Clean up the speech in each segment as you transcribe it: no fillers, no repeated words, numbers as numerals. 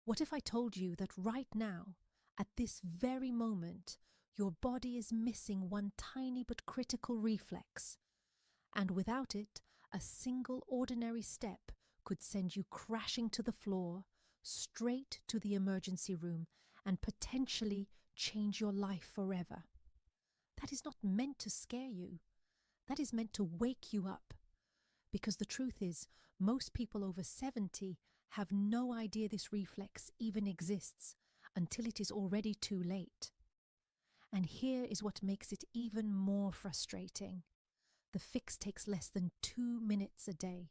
What if I told you that right now, at this very moment, your body is missing one tiny but critical reflex, and without it, a single ordinary step could send you crashing to the floor, straight to the emergency room, and potentially change your life forever? That is not meant to scare you. That is meant to wake you up. Because the truth is, most people over 70 have no idea this reflex even exists until it is already too late. And here is what makes it even more frustrating. The fix takes less than 2 minutes a day.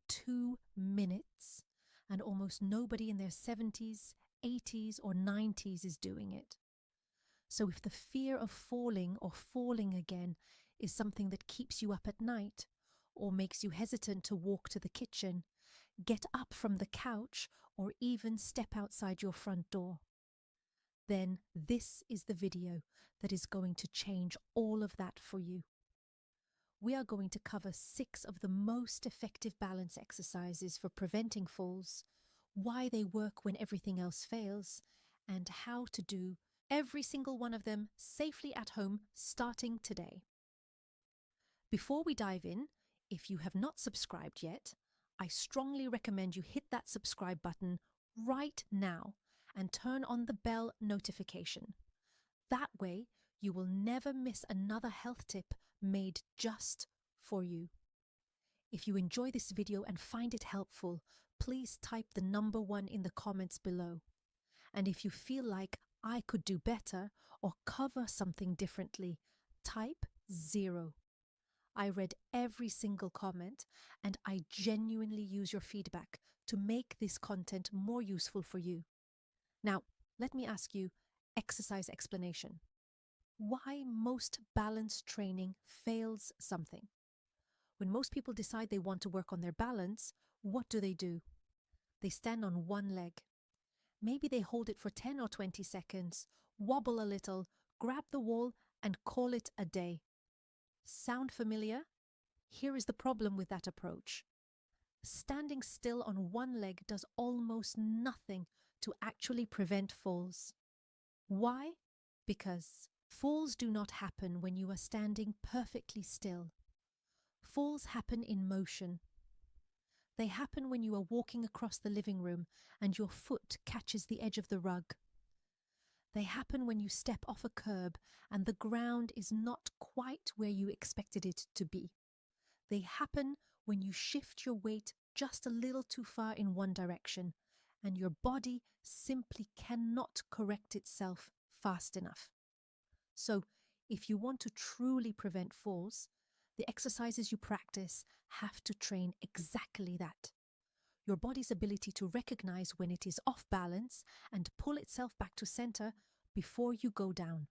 2 minutes. And almost nobody in their 70s, 80s, or 90s is doing it. So if the fear of falling or falling again is something that keeps you up at night, or makes you hesitant to walk to the kitchen, get up from the couch, or even step outside your front door, then this is the video that is going to change all of that for you. We are going to cover 6 of the most effective balance exercises for preventing falls, why they work when everything else fails, and how to do every single one of them safely at home starting today. Before we dive in, if you have not subscribed yet, I strongly recommend you hit that subscribe button right now and turn on the bell notification. That way, you will never miss another health tip made just for you. If you enjoy this video and find it helpful, please type the number 1 in the comments below. And if you feel like I could do better or cover something differently, type 0. I read every single comment, and I genuinely use your feedback to make this content more useful for you. Now, let me ask you, exercise explanation. Why most balance training fails something? When most people decide they want to work on their balance, what do? They stand on one leg. Maybe they hold it for 10 or 20 seconds, wobble a little, grab the wall, and call it a day. Sound familiar? Here is the problem with that approach. Standing still on one leg does almost nothing to actually prevent falls. Why? Because falls do not happen when you are standing perfectly still. Falls happen in motion. They happen when you are walking across the living room and your foot catches the edge of the rug. They happen when you step off a curb and the ground is not quite where you expected it to be. They happen when you shift your weight just a little too far in one direction and your body simply cannot correct itself fast enough. So, if you want to truly prevent falls, the exercises you practice have to train exactly that. Your body's ability to recognize when it is off balance and pull itself back to center before you go down.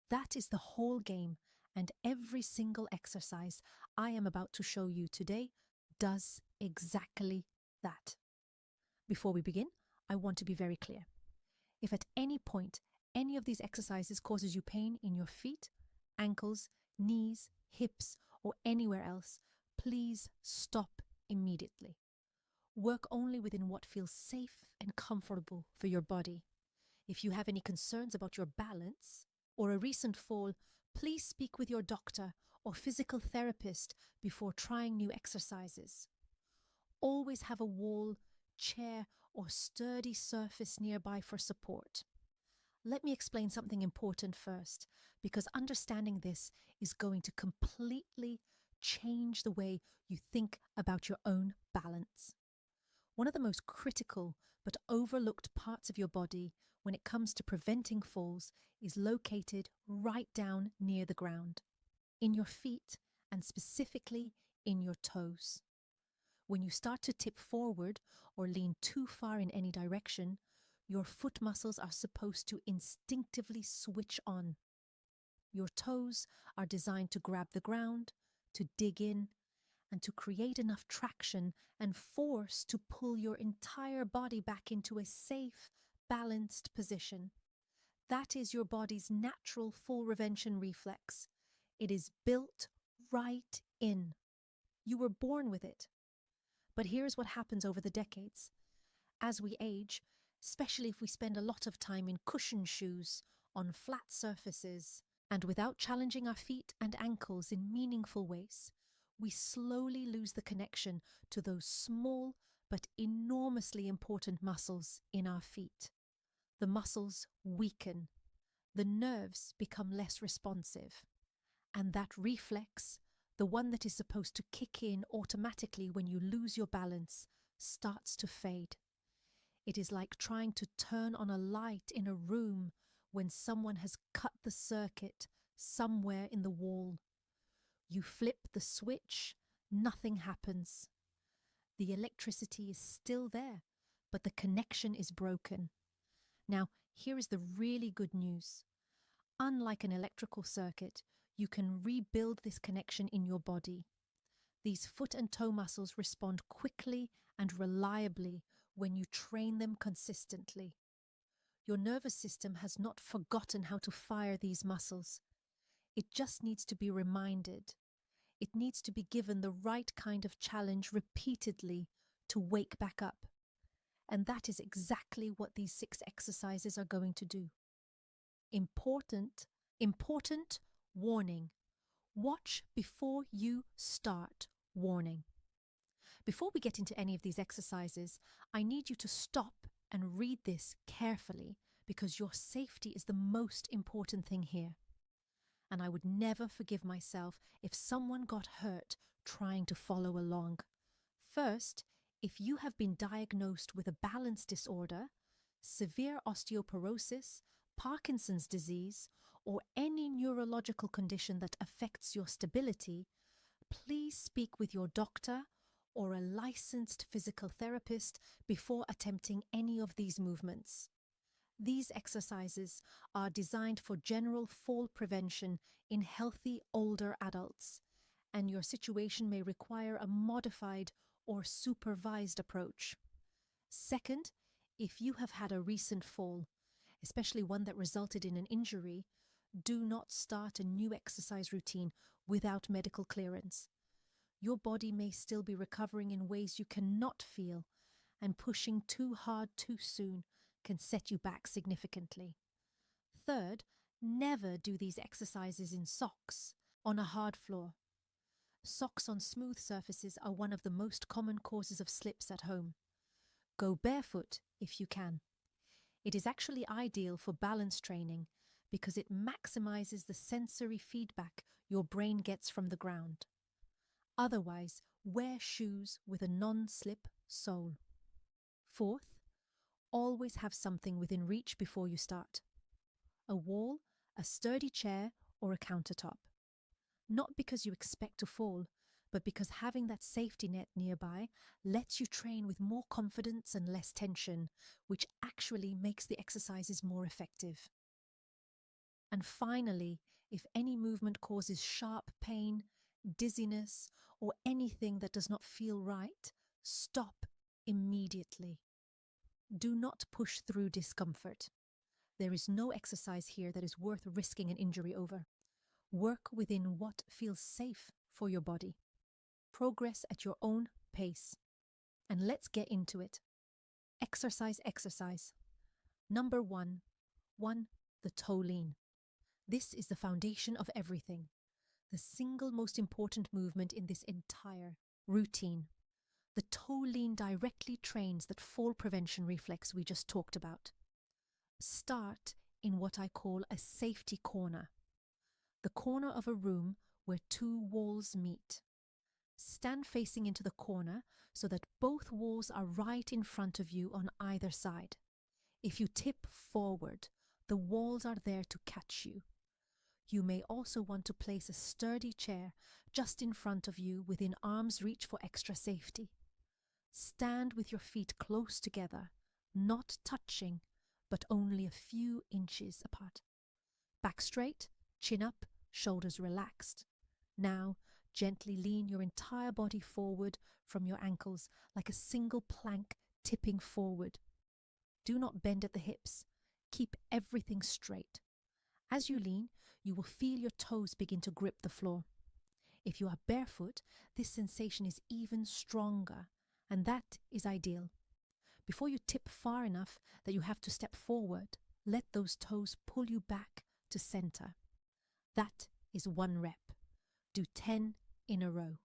That is the whole game, and every single exercise I am about to show you today does exactly that. Before we begin, I want to be very clear. If at any point any of these exercises causes you pain in your feet, ankles, knees, hips, or anywhere else, please stop immediately. Work only within what feels safe and comfortable for your body. If you have any concerns about your balance or a recent fall, please speak with your doctor or physical therapist before trying new exercises. Always have a wall, chair, or sturdy surface nearby for support. Let me explain something important first, because understanding this is going to completely change the way you think about your own balance. One of the most critical but overlooked parts of your body when it comes to preventing falls is located right down near the ground, in your feet and specifically in your toes. When you start to tip forward or lean too far in any direction, your foot muscles are supposed to instinctively switch on. Your toes are designed to grab the ground, to dig in, and to create enough traction and force to pull your entire body back into a safe, balanced position. That is your body's natural fall prevention reflex. It is built right in. You were born with it. But here's what happens over the decades. As we age, especially if we spend a lot of time in cushioned shoes, on flat surfaces, and without challenging our feet and ankles in meaningful ways, we slowly lose the connection to those small but enormously important muscles in our feet. The muscles weaken, the nerves become less responsive, and that reflex, the one that is supposed to kick in automatically when you lose your balance, starts to fade. It is like trying to turn on a light in a room when someone has cut the circuit somewhere in the wall. You flip the switch, nothing happens. The electricity is still there, but the connection is broken. Now, here is the really good news. Unlike an electrical circuit, you can rebuild this connection in your body. These foot and toe muscles respond quickly and reliably when you train them consistently. Your nervous system has not forgotten how to fire these muscles. It just needs to be reminded. It needs to be given the right kind of challenge repeatedly to wake back up. And that is exactly what these 6 exercises are going to do. Important warning. Watch before you start warning. Before we get into any of these exercises, I need you to stop and read this carefully because your safety is the most important thing here. And I would never forgive myself if someone got hurt trying to follow along. First, if you have been diagnosed with a balance disorder, severe osteoporosis, Parkinson's disease, or any neurological condition that affects your stability, please speak with your doctor or a licensed physical therapist before attempting any of these movements. These exercises are designed for general fall prevention in healthy older adults, and your situation may require a modified or supervised approach. Second, if you have had a recent fall, especially one that resulted in an injury, do not start a new exercise routine without medical clearance. Your body may still be recovering in ways you cannot feel, and pushing too hard too soon can set you back significantly. Third, never do these exercises in socks on a hard floor. Socks on smooth surfaces are one of the most common causes of slips at home. Go barefoot if you can. It is actually ideal for balance training because it maximizes the sensory feedback your brain gets from the ground. Otherwise, wear shoes with a non-slip sole. Fourth, always have something within reach before you start. A wall, a sturdy chair, or a countertop. Not because you expect to fall, but because having that safety net nearby lets you train with more confidence and less tension, which actually makes the exercises more effective. And finally, if any movement causes sharp pain, dizziness, or anything that does not feel right, stop immediately. Do not push through discomfort. There is no exercise here that is worth risking an injury over. Work within what feels safe for your body. Progress at your own pace. And let's get into it. Exercise. Number 1. The toe lean. This is the foundation of everything. The single most important movement in this entire routine. The toe lean directly trains that fall prevention reflex we just talked about. Start in what I call a safety corner. The corner of a room where 2 walls meet. Stand facing into the corner so that both walls are right in front of you on either side. If you tip forward, the walls are there to catch you. You may also want to place a sturdy chair just in front of you within arm's reach for extra safety. Stand with your feet close together, not touching, but only a few inches apart. Back straight, chin up, shoulders relaxed. Now, gently lean your entire body forward from your ankles like a single plank tipping forward. Do not bend at the hips. Keep everything straight. As you lean, you will feel your toes begin to grip the floor. If you are barefoot, this sensation is even stronger, and that is ideal. Before you tip far enough that you have to step forward, let those toes pull you back to center. That is 1 rep. Do 10 in a row.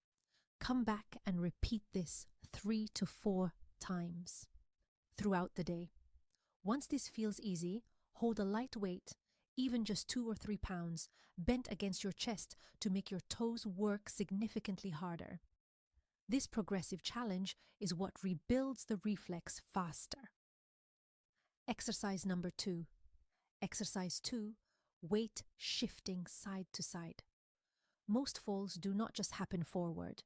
Come back and repeat this 3 to 4 times throughout the day. Once this feels easy, hold a light weight, even just 2 or 3 pounds, bent against your chest to make your toes work significantly harder. This progressive challenge is what rebuilds the reflex faster. Exercise number 2. Exercise 2, weight shifting side to side. Most falls do not just happen forward.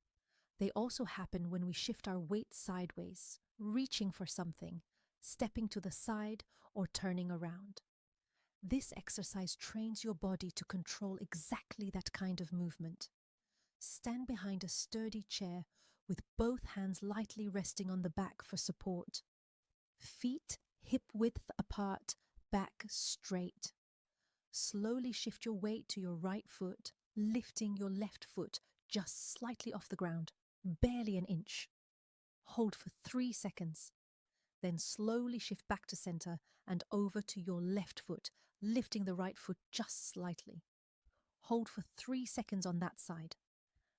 They also happen when we shift our weight sideways, reaching for something, stepping to the side, or turning around. This exercise trains your body to control exactly that kind of movement. Stand behind a sturdy chair with both hands lightly resting on the back for support. Feet hip width apart, back straight. Slowly shift your weight to your right foot, lifting your left foot just slightly off the ground, barely an inch. Hold for 3 seconds. Then slowly shift back to center and over to your left foot, lifting the right foot just slightly. Hold for 3 seconds on that side.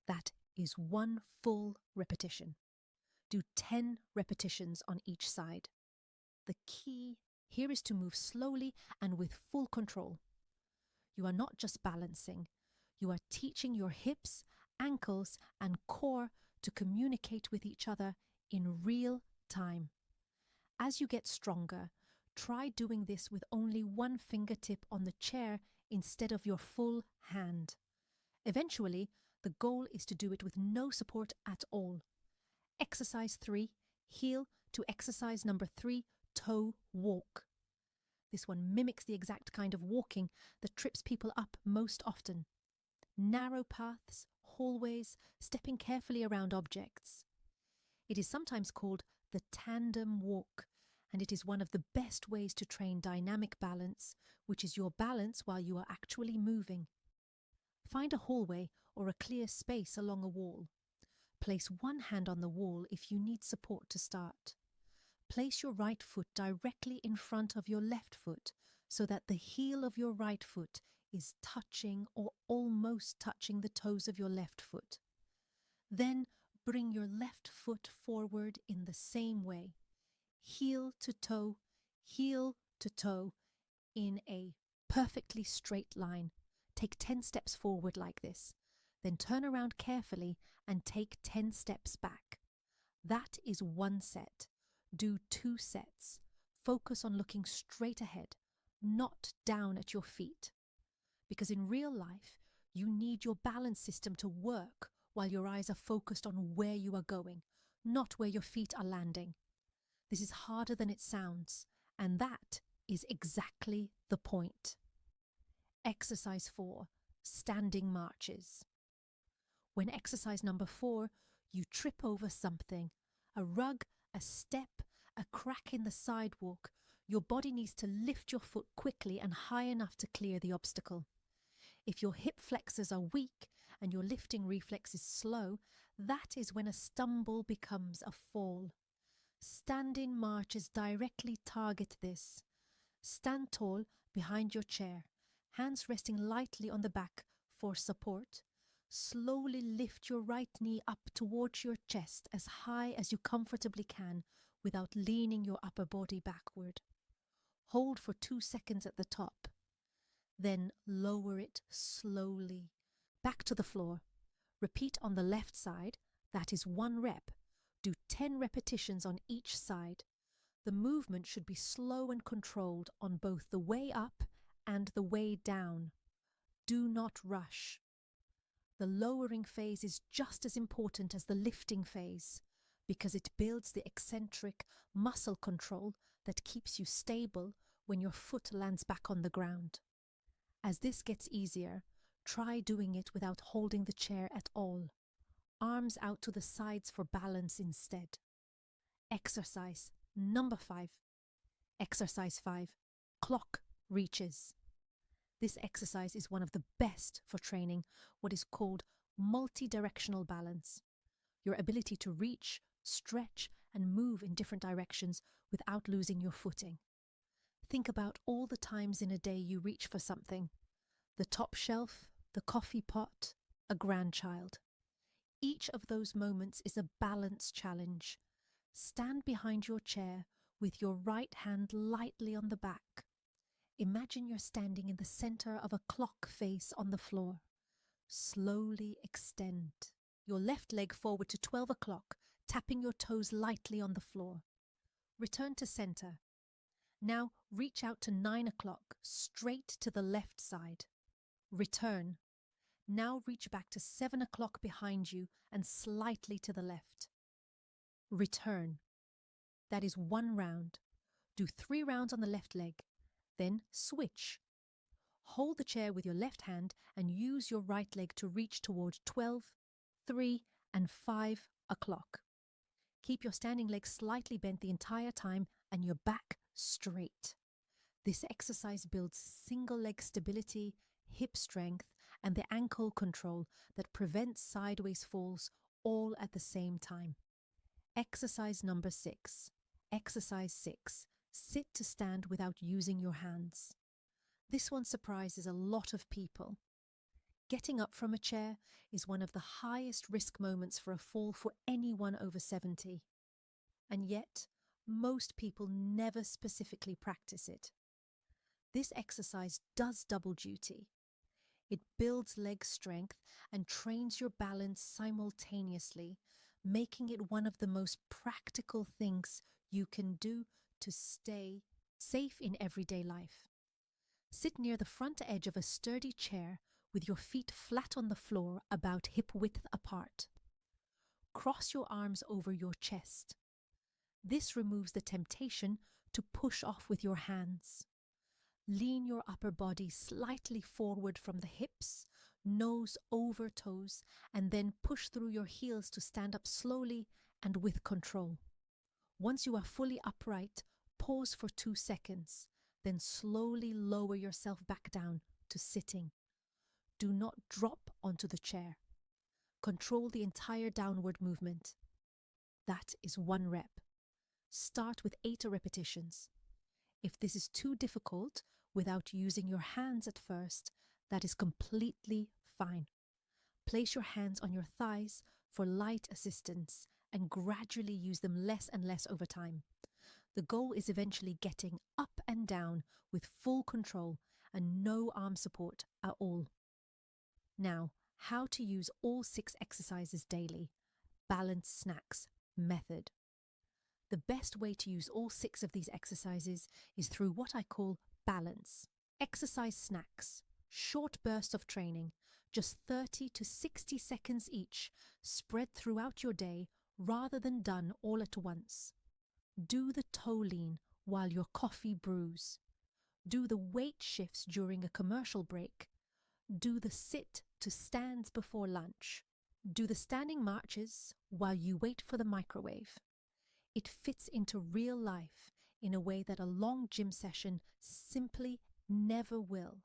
That is 1 full repetition. Do 10 repetitions on each side. The key here is to move slowly and with full control. You are not just balancing, you are teaching your hips, ankles, and core to communicate with each other in real time. As you get stronger, try doing this with only 1 fingertip on the chair instead of your full hand. Eventually, the goal is to do it with no support at all. Exercise 3, heel to exercise number 3, toe walk. This one mimics the exact kind of walking that trips people up most often. Narrow paths, hallways, stepping carefully around objects. It is sometimes called the tandem walk, and it is one of the best ways to train dynamic balance, which is your balance while you are actually moving. Find a hallway or a clear space along a wall. Place 1 hand on the wall if you need support to start. Place your right foot directly in front of your left foot so that the heel of your right foot is touching or almost touching the toes of your left foot. Then bring your left foot forward in the same way, heel to toe in a perfectly straight line. Take 10 steps forward like this, then turn around carefully and take 10 steps back. That is 1 set. Do 2 sets. Focus on looking straight ahead, not down at your feet. Because in real life, you need your balance system to work while your eyes are focused on where you are going, not where your feet are landing. This is harder than it sounds, and that is exactly the point. Exercise 4, standing marches. When exercise number 4, you trip over something, a rug, a step, a crack in the sidewalk, your body needs to lift your foot quickly and high enough to clear the obstacle. If your hip flexors are weak and your lifting reflex is slow, that is when a stumble becomes a fall. Standing marches directly target this. Stand tall behind your chair, hands resting lightly on the back for support. Slowly lift your right knee up towards your chest as high as you comfortably can without leaning your upper body backward. Hold for 2 seconds at the top. Then lower it slowly back to the floor. Repeat on the left side. That is 1 rep. Do 10 repetitions on each side. The movement should be slow and controlled on both the way up and the way down. Do not rush. The lowering phase is just as important as the lifting phase because it builds the eccentric muscle control that keeps you stable when your foot lands back on the ground. As this gets easier, try doing it without holding the chair at all. Arms out to the sides for balance instead. Exercise number 5. Exercise 5, clock reaches. This exercise is one of the best for training what is called multi-directional balance. Your ability to reach, stretch, and move in different directions without losing your footing. Think about all the times in a day you reach for something: the top shelf, the coffee pot, a grandchild. Each of those moments is a balance challenge. Stand behind your chair with your right hand lightly on the back. Imagine you're standing in the center of a clock face on the floor. Slowly extend your left leg forward to 12 o'clock, tapping your toes lightly on the floor. Return to center. Now reach out to 9 o'clock, straight to the left side. Return. Now reach back to 7 o'clock behind you and slightly to the left. Return. That is 1 round. Do 3 rounds on the left leg. Then switch. Hold the chair with your left hand and use your right leg to reach toward 12, 3, and 5 o'clock. Keep your standing leg slightly bent the entire time and your back straight. This exercise builds single leg stability, hip strength, and the ankle control that prevents sideways falls all at the same time. Exercise number 6. Exercise 6. Sit to stand without using your hands. This one surprises a lot of people. Getting up from a chair is one of the highest risk moments for a fall for anyone over 70. And yet, most people never specifically practice it. This exercise does double duty. It builds leg strength and trains your balance simultaneously, making it one of the most practical things you can do to stay safe in everyday life. Sit near the front edge of a sturdy chair with your feet flat on the floor about hip width apart. Cross your arms over your chest. This removes the temptation to push off with your hands. Lean your upper body slightly forward from the hips, nose over toes, and then push through your heels to stand up slowly and with control. Once you are fully upright, pause for 2 seconds, then slowly lower yourself back down to sitting. Do not drop onto the chair. Control the entire downward movement. That is 1 rep. Start with 8 repetitions. If this is too difficult without using your hands at first, that is completely fine. Place your hands on your thighs for light assistance and gradually use them less and less over time. The goal is eventually getting up and down with full control and no arm support at all. Now, how to use all 6 exercises daily. Balance snacks method. The best way to use all 6 of these exercises is through what I call balance. Exercise snacks, short bursts of training, just 30 to 60 seconds each, spread throughout your day rather than done all at once. Do the toe lean while your coffee brews. Do the weight shifts during a commercial break. Do the sit to stands before lunch. Do the standing marches while you wait for the microwave. It fits into real life in a way that a long gym session simply never will.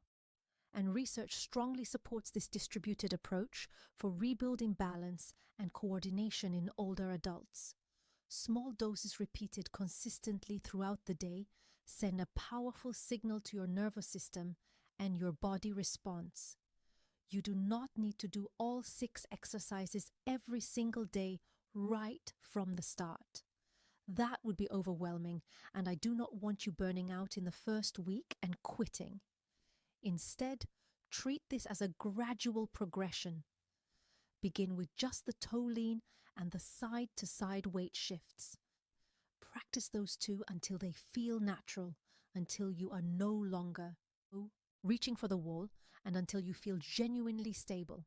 And research strongly supports this distributed approach for rebuilding balance and coordination in older adults. Small doses repeated consistently throughout the day send a powerful signal to your nervous system and your body responds. You do not need to do all 6 exercises every single day right from the start. That would be overwhelming, and I do not want you burning out in the first week and quitting. Instead, treat this as a gradual progression. Begin with just the toe lean and the side-to-side weight shifts. Practice those 2 until they feel natural, until you are no longer reaching for the wall, and until you feel genuinely stable.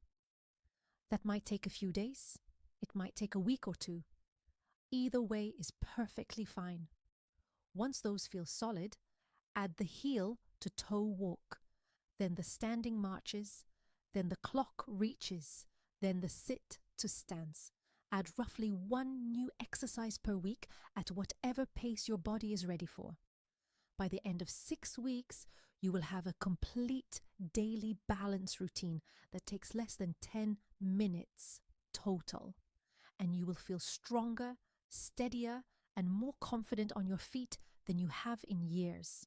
That might take a few days. It might take a week or 2. Either way is perfectly fine. Once those feel solid, add the heel to toe walk, then the standing marches, then the clock reaches, then the sit to stands. Add roughly 1 new exercise per week at whatever pace your body is ready for. By the end of 6 weeks, you will have a complete daily balance routine that takes less than 10 minutes total, and you will feel stronger, steadier, and more confident on your feet than you have in years.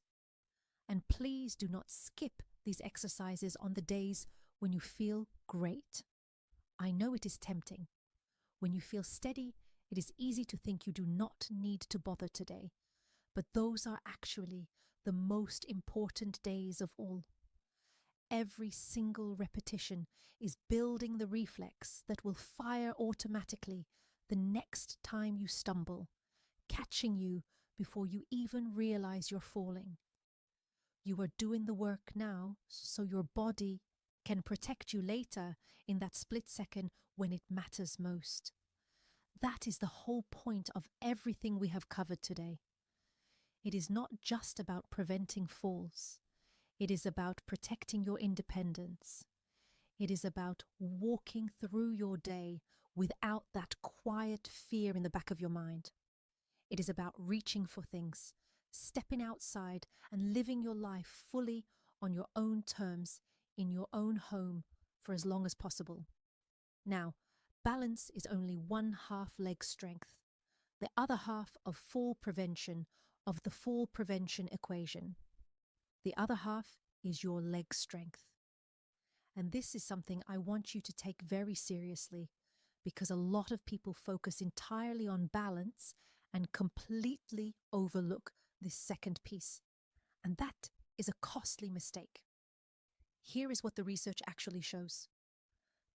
And please do not skip these exercises on the days when you feel great. I know it is tempting. When you feel steady, it is easy to think you do not need to bother today, but those are actually the most important days of all. Every single repetition is building the reflex that will fire automatically the next time you stumble, catching you before you even realize you're falling. You are doing the work now so your body can protect you later in that split second when it matters most. That is the whole point of everything we have covered today. It is not just about preventing falls. It is about protecting your independence. It is about walking through your day without that quiet fear in the back of your mind. It is about reaching for things, stepping outside and living your life fully on your own terms, in your own home, for as long as possible. Now, balance is only one half leg strength, the other half of fall prevention, of the fall prevention equation. The other half is your leg strength. And this is something I want you to take very seriously, because a lot of people focus entirely on balance and completely overlook this second piece. And that is a costly mistake. Here is what the research actually shows.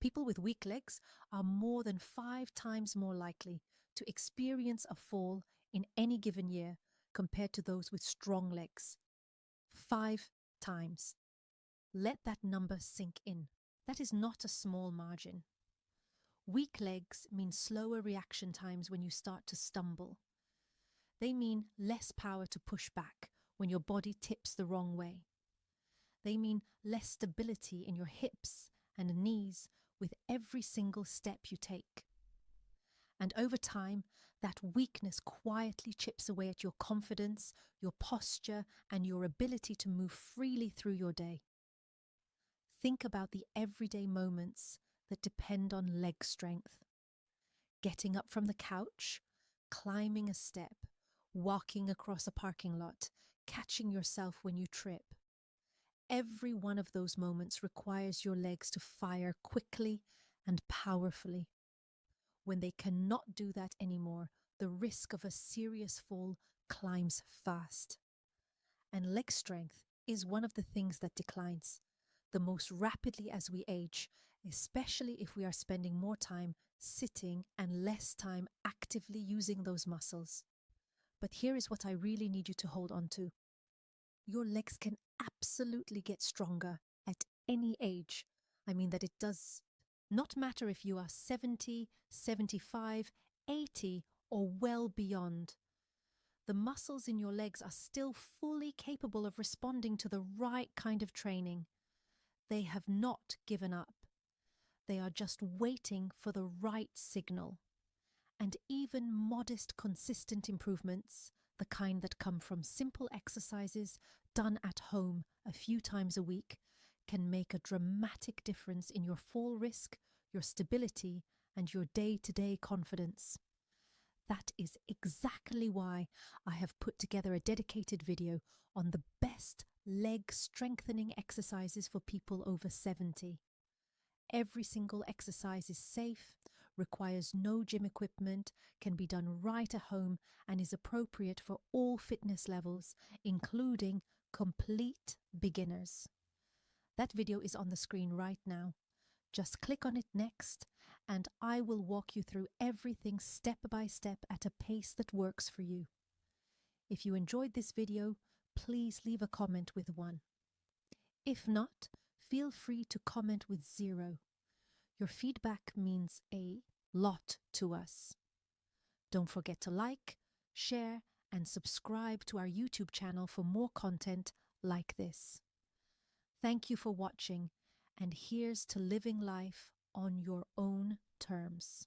People with weak legs are more than 5 times more likely to experience a fall in any given year compared to those with strong legs. 5 times. Let that number sink in. That is not a small margin. Weak legs mean slower reaction times when you start to stumble. They mean less power to push back when your body tips the wrong way. They mean less stability in your hips and knees with every single step you take. And over time, that weakness quietly chips away at your confidence, your posture, and your ability to move freely through your day. Think about the everyday moments that depend on leg strength. Getting up from the couch, climbing a step, walking across a parking lot, catching yourself when you trip. Every one of those moments requires your legs to fire quickly and powerfully. When they cannot do that anymore, the risk of a serious fall climbs fast. And leg strength is one of the things that declines the most rapidly as we age, especially if we are spending more time sitting and less time actively using those muscles. But here is what I really need you to hold on to. Your legs can absolutely get stronger at any age. I mean that it does not matter if you are 70, 75, 80, or well beyond. The muscles in your legs are still fully capable of responding to the right kind of training. They have not given up. They are just waiting for the right signal. And even modest, consistent improvements, the kind that come from simple exercises done at home a few times a week, can make a dramatic difference in your fall risk, your stability, and your day-to-day confidence. That is exactly why I have put together a dedicated video on the best leg strengthening exercises for people over 70. Every single exercise is safe, requires no gym equipment, can be done right at home, and is appropriate for all fitness levels, including complete beginners. That video is on the screen right now. Just click on it next, and I will walk you through everything step by step at a pace that works for you. If you enjoyed this video, please leave a comment with 1. If not, feel free to comment with 0. Your feedback means a lot to us. Don't forget to like, share, and subscribe to our YouTube channel for more content like this. Thank you for watching, and here's to living life on your own terms.